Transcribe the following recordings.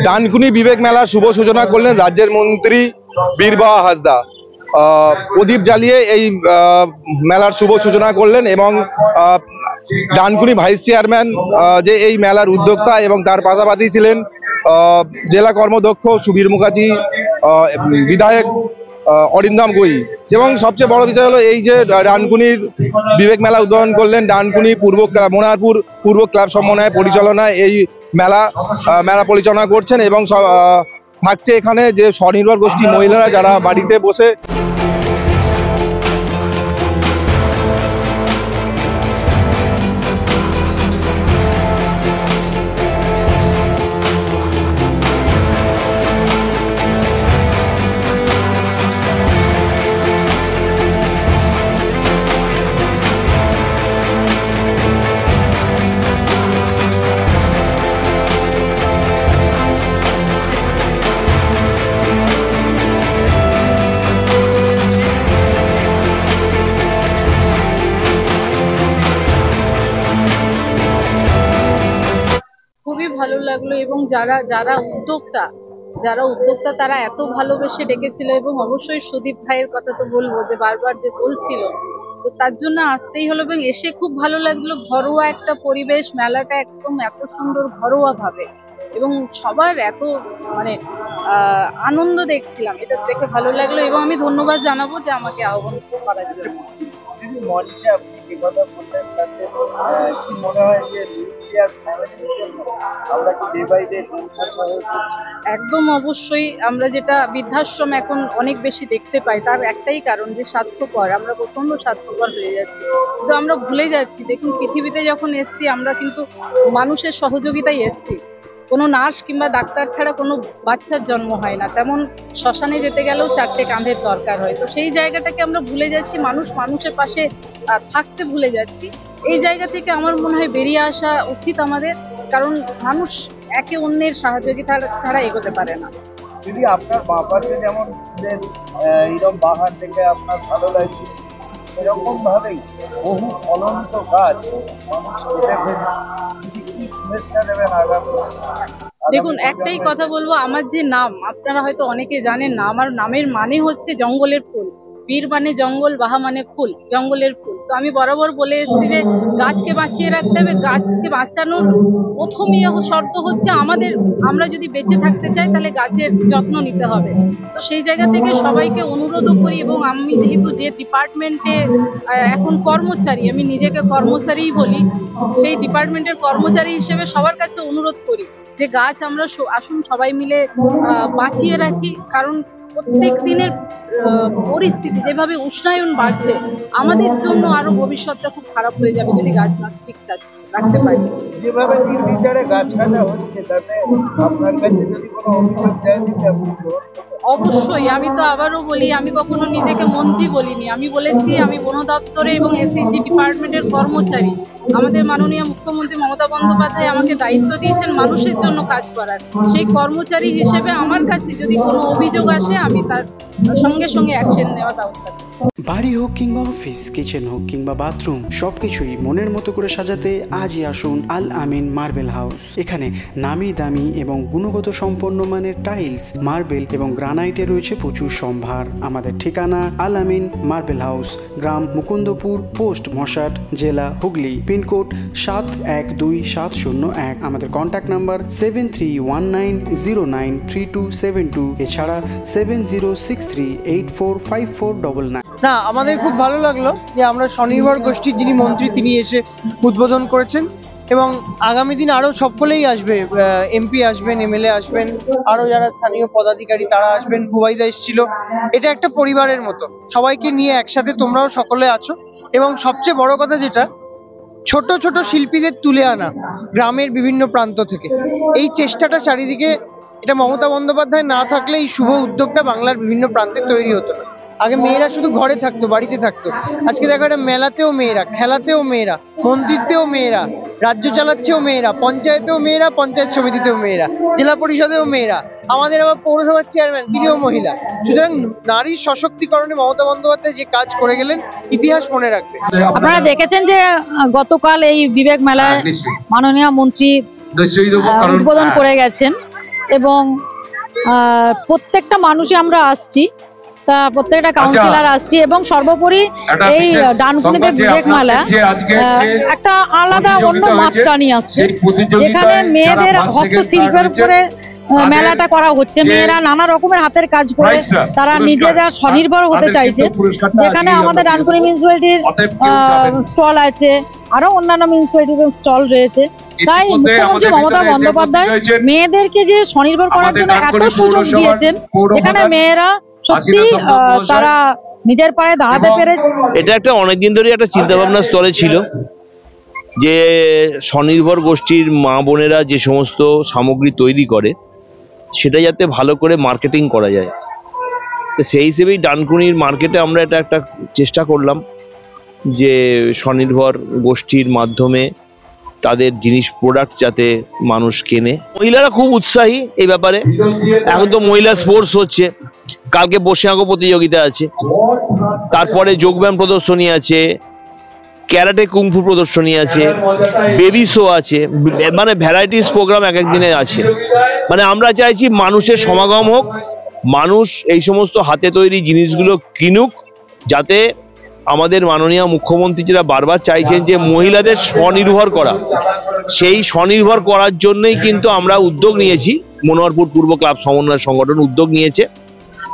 ডানকুনি বিবেক মেলা শুভ সূচনা করলেন রাজ্যের মন্ত্রী বীরবাহা হাসদা। প্রদীপ জ্বালিয়ে এই মেলার শুভ সূচনা করলেন এবং ডানকুনি ভাইস চেয়ারম্যান যে এই মেলার উদ্যোক্তা এবং তার পাশাপাশি ছিলেন জেলা কর্মদক্ষ সুবীর মুখার্জি, বিধায়ক অরিন্দম গোই। এবং সবচেয়ে বড় বিষয় হলো এই যে ডানকুনির বিবেক মেলা উদ্বোধন করলেন ডানকুনি পূর্ব ক্লাব, মনোহরপুর পূর্ব ক্লাব সমন্বয় পরিচালনায় এই মেলা পরিচালনা করছেন এবং থাকছে এখানে যে স্বনির্ভর গোষ্ঠী মহিলারা যারা বাড়িতে বসে ভালো লাগলো। এবং যারা উদ্যোক্তা তারা এত ভালোবেসে ডেকেছিল এবং অবশ্যই সুদীপ ভাইয়ের কথা তো বলবো, যে বারবার যে বলছিল, তো তার জন্য আসতেই হলো। এবং এসে খুব ভালো লাগলো, ঘরোয়া একটা পরিবেশ, মেলাটা একদম এত সুন্দর ঘরোয়া ভাবে এবং সবার এত আনন্দ দেখছিলাম, এটা দেখে ভালো লাগলো। এবং আমি ধন্যবাদ জানাবো যে আমাকে আহ্বান করার জন্য। মঞ্চে আপনি যে কথা বললেন তাতে কি মনে হয় যে আমরা কি ডে বাই ডে একদম অবশ্যই আমরা যেটা বৃদ্ধাশ্রম এখন অনেক বেশি দেখতে পাই, তার একটাই কারণ যে স্বার্থপর, আমরা প্রচন্ড স্বার্থপর হয়ে যাচ্ছি, কিন্তু আমরা ভুলে যাচ্ছি। দেখুন, পৃথিবীতে যখন এসছি আমরা কিন্তু মানুষের সহযোগিতায় এসছি, কোনো নার্স কিংবা ডাক্তার ছাড়া কোনো বাচ্চার জন্ম হয় না, তেমন শ্মশানে যেতে গেলেও 4টে কাঁধের দরকার হয়। তো সেই জায়গাটাকে আমরা ভুলে যাচ্ছি, মানুষের পাশে থাকতে ভুলে যাচ্ছি। এই জায়গা থেকে আমার মনে হয় বেরিয়ে আসা উচিত আমাদের, কারণ মানুষ একে অন্যের সহযোগিতা ছাড়া এগোতে পারে না। যদি আপনার বাপাসে যেমন এইরকম বাহার থেকে আপনার ভালো লাগছে, সেরকম ভাবেই বহু ফলন্ত গাছ মানুষ কেটে ফেলছে, কি শুভেচ্ছা দেবেন আগামী? দেখুন, একটাই কথা বলবো, আমার যে নাম আপনারা হয়তো অনেকে জানেন না, আমার নামের মানে হচ্ছে জঙ্গলের ফুল। বীর মানে জঙ্গল, বাহা মানে ফুল, জঙ্গলের ফুল। তো আমি বরাবর বলে এসেছি যে গাছকে বাঁচিয়ে রাখতে হবে। গাছকে বাঁচানোর প্রথম শর্ত হচ্ছে আমরা যদি বেঁচে থাকতে চাই তাহলে গাছের যত্ন নিতে হবে। তো সেই জায়গা থেকে সবাইকে অনুরোধও করি, এবং আমি যেহেতু যে ডিপার্টমেন্টে এখন কর্মচারী, আমি নিজেকে কর্মচারীই বলি, সেই ডিপার্টমেন্টের কর্মচারী হিসেবে সবার কাছে অনুরোধ করি যে গাছ আমরা আসুন সবাই মিলে বাঁচিয়ে রাখি। কারণ প্রত্যেক দিনের পরিস্থিতি যেভাবে উষ্ণায়ন বাড়ছে, আমাদের জন্য আরো ভবিষ্যৎটা খুব খারাপ হয়ে যাবে যদি গাছ না ঠিকঠাক রাখতে পারি। যেভাবে নির্বিচারে গাছ কাটা হচ্ছে, তাতে আপনার কাছে যদি কোনো অভিযোগ যায় দিতে আপনি অবশ্যই। আমি তো আবারও বলি, আমি কখনো নিজেকে মন্ত্রী বলিনি, আমি বলেছি আমি বন দপ্তরে এবং এসএসজি ডিপার্টমেন্টের কর্মচারী। আমাদের মাননীয় মুখ্যমন্ত্রী মমতা বন্দ্যোপাধ্যায় আমাকে দায়িত্ব দিয়েছেন মানুষের জন্য কাজ করার। সেই কর্মচারী হিসেবে আমার কাছে যদি কোনো অভিযোগ আসে, আমি তার সঙ্গে সঙ্গে অ্যাকশন নেওয়ার ব্যবস্থা করি। বাড়ি হোক কিংবা অফিস, কিচেন হোক কিংবা বাথরুম, সবকিছুই মনের মতো করে সাজাতে আজই আসুন আল আমিন মার্বেল হাউস। এখানে নামি দামি এবং গুণগত সম্পন্ন মানের টাইলস, মার্বেল এবং গ্রানাইটে রয়েছে প্রচুর সম্ভার। আমাদের ঠিকানা আল আমিন মার্বেল হাউস, গ্রাম মুকুন্দপুর, পোস্ট মশাট, জেলা হুগলি, পিনকোড 712701। আমাদের কন্ট্যাক্ট নাম্বার 7319093272, এছাড়া 7063845499। না, আমাদের খুব ভালো লাগলো যে আমরা স্বনির্ভর গোষ্ঠীর যিনি মন্ত্রী তিনি এসে উদ্বোধন করেছেন, এবং আগামী দিন আরও সকলেই আসবে, এমপি আসবেন, এমএলএ আসবেন, আরও যারা স্থানীয় পদাধিকারী তারা আসবেন, ভুবাইদা এসেছিল। এটা একটা পরিবারের মতো, সবাইকে নিয়ে একসাথে তোমরাও সকলে আছো। এবং সবচেয়ে বড় কথা যেটা, ছোট ছোট শিল্পীদের তুলে আনা গ্রামের বিভিন্ন প্রান্ত থেকে, এই চেষ্টাটা চারিদিকে, এটা মমতা বন্দ্যোপাধ্যায় না থাকলে এই শুভ উদ্যোগটা বাংলার বিভিন্ন প্রান্তে তৈরি হতো না। আগে মেয়েরা শুধু ঘরে থাকতো, বাড়িতে থাকতো, আজকে দেখো একটা মেলাতেও মেয়েরা, খেলাতেও মেয়েরা, মন্ত্রিত্বেও মেয়েরা, রাজ্য চালাচ্ছেও মেয়েরা, পঞ্চায়েতেও মেয়েরা, পঞ্চায়েত সমিতিতেও মেয়েরা, জেলা পরিষদেও মেয়েরা, আমাদের আবার পৌরসভার চেয়ারম্যান তিনিও মহিলা। সুতরাং নারীর সশক্তিকরণে মমতা বন্দ্যোপাধ্যায় যে কাজ করে গেলেন, ইতিহাস মনে রাখবে। আপনারা দেখেছেন যে গতকাল এই বিবেক মেলায় মাননীয় মন্ত্রী উদ্বোধন করে গেছেন, এবং প্রত্যেকটা মানুষই আমরা আসছি, তা প্রত্যেকটা কাউন্সিলর আসছি এবং সর্বোপরি এই ডানকুনিতে বিবেক মেলা একটা আলাদা অন্য মাত্রা নিয়ে আসছে, যেখানে মেয়েদের হস্তশিল্পের উপরে মেলাটা করা হচ্ছে। মেয়েরা নানা রকমের হাতের কাজ করে তারা নিজেরা স্বনির্ভর হতে চাইছে, যেখানে আমাদের ডানকুনি মিউনিসিপ্যালিটির স্টল আছে, আরো অন্যান্য মিউনিসিপ্যালিটির স্টল রয়েছে। তাই মুখ্যমন্ত্রী মমতা বন্দ্যোপাধ্যায় মেয়েদেরকে যে স্বনির্ভর করার জন্য এত সুযোগ দিয়েছেন, যেখানে মেয়েরা সত্যি তারা নিজের পায়ে দাঁড়াতে পেরে। এটা একটা অনেকদিন ধরে একটা চিন্তা ভাবনার স্তরে ছিল যে স্বনির্ভর গোষ্ঠীর মা বোনেরা যে সমস্ত সামগ্রী তৈরি করে সেটা যাতে ভালো করে মার্কেটিং করা যায়। তো সেই হিসেবেই ডানকুনির মার্কেটে আমরা এটা একটা চেষ্টা করলাম যে স্বনির্ভর গোষ্ঠীর মাধ্যমে তাদের জিনিস প্রোডাক্ট যাতে মানুষ কেনে। মহিলারা খুব উৎসাহী এই ব্যাপারে। এখন তো মহিলা স্পোর্টস হচ্ছে, কালকে বসে আঁকো প্রতিযোগিতা আছে, তারপরে যোগব্যায়াম প্রদর্শনী আছে, ক্যারাটে কুংফু প্রদর্শনী আছে, বেবি শো আছে, মানে ভ্যারাইটিস প্রোগ্রাম এক এক দিনে আছে। মানে আমরা চাইছি মানুষের সমাগম হোক, মানুষ এই সমস্ত হাতে তৈরি জিনিসগুলো কিনুক, যাতে আমাদের মাননীয় মুখ্যমন্ত্রী যেটা বারবার চাইছেন যে মহিলাদের স্বনির্ভর করা, সেই স্বনির্ভর করার জন্যই কিন্তু আমরা উদ্যোগ নিয়েছি। মনোহরপুর পূর্ব ক্লাব সমন্বয় সংগঠন উদ্যোগ নিয়েছে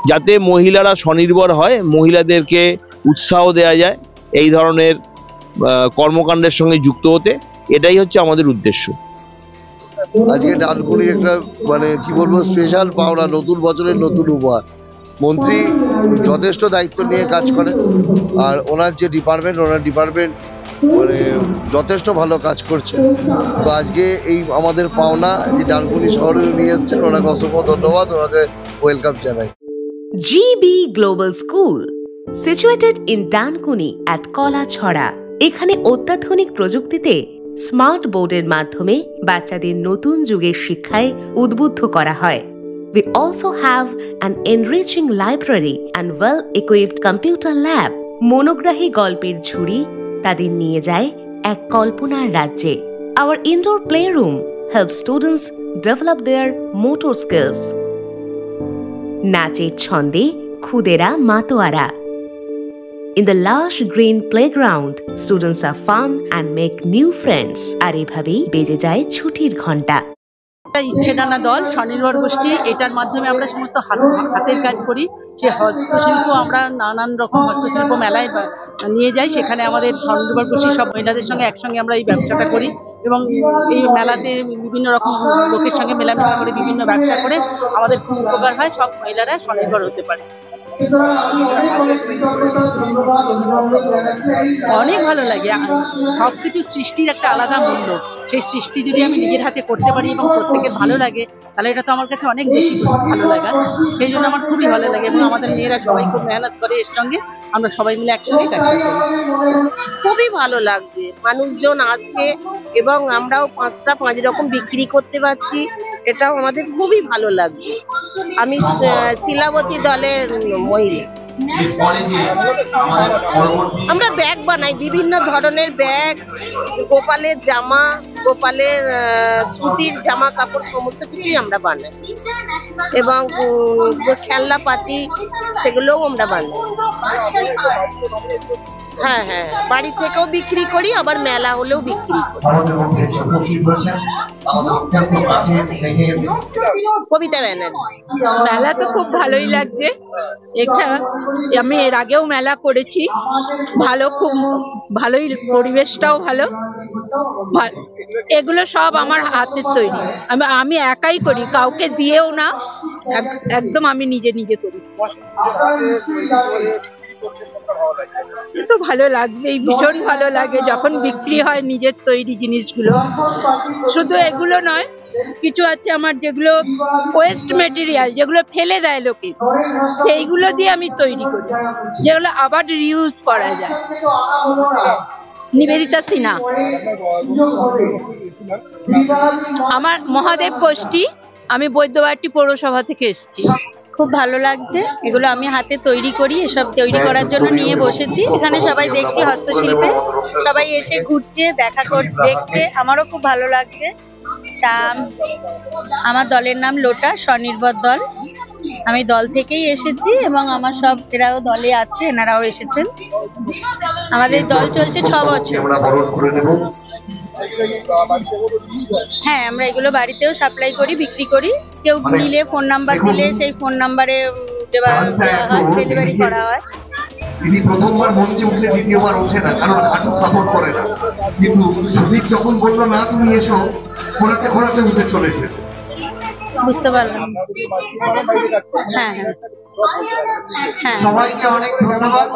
যাতে মহিলারা স্বনির্ভর হয়, মহিলাদেরকে উৎসাহ দেওয়া যায় এই ধরনের কর্মকাণ্ডের সঙ্গে যুক্ত হতে। এটাই হচ্ছে আমাদের উদ্দেশ্য। আজকে ডানকুনি একটা মানে কি বলবো স্পেশাল পাওনা, নতুন বছরের নতুন উপহার। মন্ত্রী যথেষ্ট দায়িত্ব নিয়ে কাজ করেন, আর ওনার যে ডিপার্টমেন্ট মানে যথেষ্ট ভালো কাজ করছে। তো আজকে এই আমাদের পাওনা যে ডানকুনি শহরে নিয়ে এসছেন, ওনাকে অসংখ্য ধন্যবাদ, ওনাকে ওয়েলকাম জানাই। GB Global School, situated in Dankuni at Kolachhora. এখানে অত্যাধুনিক প্রযুক্তিতে স্মার্ট বোর্ডের মাধ্যমে বাচ্চাদের নতুন যুগের শিক্ষায় উদ্বুদ্ধ করা হয়। We also have an enriching library and well-equipped computer lab. মনোগ্রাহী গল্পের ঝুড়ি তাদের নিয়ে যায় এক কল্পনার রাজ্যে। Our indoor playroom helps students develop their motor skills. নাচের ছন্দে খুদেরা মাতোয়ারা। In the lush green playground, students are fun and make new friends. আর এভাবেই বেজে যায় ছুটির ঘন্টা। ইচ্ছে টানা দল স্বনির্ভর গোষ্ঠী, এটার মাধ্যমে আমরা সমস্ত হাতের কাজ করি। সে হস্তশিল্প আমরা নানান রকম হস্তশিল্প মেলায় নিয়ে যাই, সেখানে আমাদের স্বনির্ভর গোষ্ঠীর সব মহিলাদের সঙ্গে একসঙ্গে আমরা এই ব্যবসাটা করি এবং এই মেলাতে বিভিন্ন রকম লোকের সঙ্গে মেলামেশা করে বিভিন্ন ব্যবসা করে আমাদের খুব উপকার হয়, সব মহিলারা স্বনির্ভর হতে পারে। অনেক ভালো লাগে। সবকিছু সৃষ্টির একটা আলাদা মূল্য, সেই সৃষ্টি যদি আমি নিজের হাতে করতে পারি এবং প্রত্যেকের ভালো লাগে, তাহলে এটা তো আমার কাছে অনেক বেশি ভালো লাগা। সেই জন্য আমার খুবই ভালো লাগে এবং আমাদের মেয়েরা সবাই খুব মেহনত করে এর সঙ্গে, আমরা সবাই মিলে একসঙ্গে কাজ করি। খুবই ভালো লাগছে, মানুষজন আসছে এবং আমরাও 5 রকম বিক্রি করতে পারছি, এটাও আমাদের খুবই ভালো লাগছে। আমি শিলাবতী দলের মহিলা। আমরা ব্যাগ বানাই, বিভিন্ন ধরনের ব্যাগ, গোপালের জামা, গোপালের সুতির জামা কাপড় সমস্ত কিছুই আমরা বানাই এবং খেলনা পাতি সেগুলোও আমরা বানাই। হ্যাঁ হ্যাঁ, বাড়ি থেকেও বিক্রি করি, আবার মেলা হলেও বিক্রি করি। কবিতা ব্যানার্জি। মেলা তো খুব ভালোই লাগছে। এখানে আমি এর আগেও মেলা করেছি, ভালো, খুব ভালোই, পরিবেশটাও ভালো। এগুলো সব আমার হাতের তৈরি, আমি একাই করি, কাউকে দিয়েও না, একদম আমি নিজে করি। তো ভালো লাগবেই, ভীষণ ভালো লাগে যখন বিক্রি হয় নিজের তৈরি জিনিসগুলো। শুধু এগুলো নয়, কিছু আছে আমার যেগুলো ওয়েস্ট মেটেরিয়াল, যেগুলো ফেলে দেয় লোকে, সেইগুলো দিয়ে আমি তৈরি করি, যেগুলো আবার রিউজ করা যায়। নিবেদিতা সিনহা। আমার মহাদেব গোষ্ঠী, আমি বৈদ্যবাটি পৌরসভা থেকে এসেছি। খুব ভালো লাগছে। এগুলো আমি হাতে তৈরি করি, এসব তৈরি করার জন্য নিয়ে বসেছি। এখানে সবাই দেখছি হস্তশিল্পে, সবাই এসে ঘুরছে, দেখছে, আমারও খুব ভালো লাগছে। তা আমার দলের নাম লোটা স্বনির্ভর দল। আমি দল থেকেই এসেছি এবং আমার সব এরাও দলে আছে, এনারাও এসেছেন। আমাদের দল চলছে 6 বছর। হ্যাঁ, আমরা এগুলো বাড়িতেও সাপ্লাই করি, বিক্রি করি। কেউ নিলে ফোন নাম্বার দিলে সেই ফোন নাম্বারে দেওয়া হয়, ডেলিভারি করা হয়। তিনি প্রথমবার মঞ্চে উঠলে দ্বিতীয়বার ওঠে না, কারণ হাঁটু সাপোর্ট করে না। কিন্তু সুদীপ যখন বললো না তুমি এসো, ঘোরাতে ঘোরাতে উঠে চলেছে। বুঝতে পারলাম। হ্যাঁ হ্যাঁ হ্যাঁ, সবাইকে অনেক ধন্যবাদ।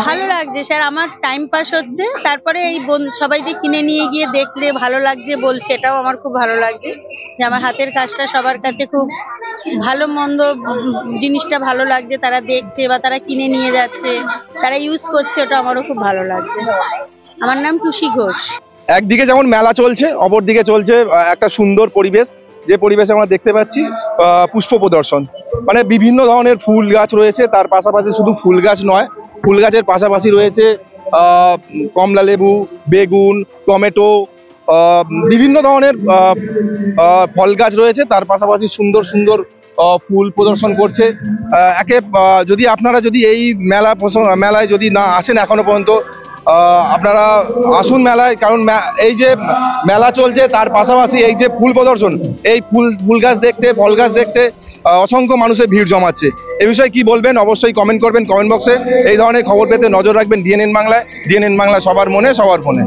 ভালো লাগছে স্যার, আমার টাইম পাস হচ্ছে। তারপরে এই সবাই যে কিনে নিয়ে গিয়ে দেখলে ভালো লাগছে বলছে, এটাও আমার খুব ভালো লাগছে যে আমার হাতের কাজটা সবার কাছে খুব ভালো মন্দ জিনিসটা ভালো লাগছে। তারা দেখছে বা তারা কিনে নিয়ে যাচ্ছে, তারা ইউজ করছে, ওটা আমারও খুব ভালো লাগছে। আমার নাম টুসি ঘোষ। একদিকে যেমন মেলা চলছে, অপরদিকে চলছে একটা সুন্দর পরিবেশ, যে পরিবেশে আমরা দেখতে পাচ্ছি পুষ্প প্রদর্শন। মানে বিভিন্ন ধরনের ফুল গাছ রয়েছে, তার পাশাপাশি শুধু ফুল গাছ নয়, ফুল গাছের পাশাপাশি রয়েছে কমলা লেবু, বেগুন, টমেটো, বিভিন্ন ধরনের ফল গাছ রয়েছে। তার পাশাপাশি সুন্দর সুন্দর ফুল প্রদর্শন করছে। যদি আপনারা এই মেলায় যদি না আসেন এখনো পর্যন্ত, আপনারা আসুন মেলায়, কারণ এই যে মেলা চলছে তার পাশাপাশি এই যে ফুল প্রদর্শন, এই ফুল গাছ দেখতে, ফল গাছ দেখতে অসংখ্য মানুষের ভিড় জমাচ্ছে। এ বিষয়ে কি বলবেন অবশ্যই কমেন্ট করবেন কমেন্ট বক্সে। এই ধরনের খবর পেতে নজর রাখবেন ডিএনএন বাংলায়। ডিএনএন বাংলা সবার মনে, সবার ফোনে।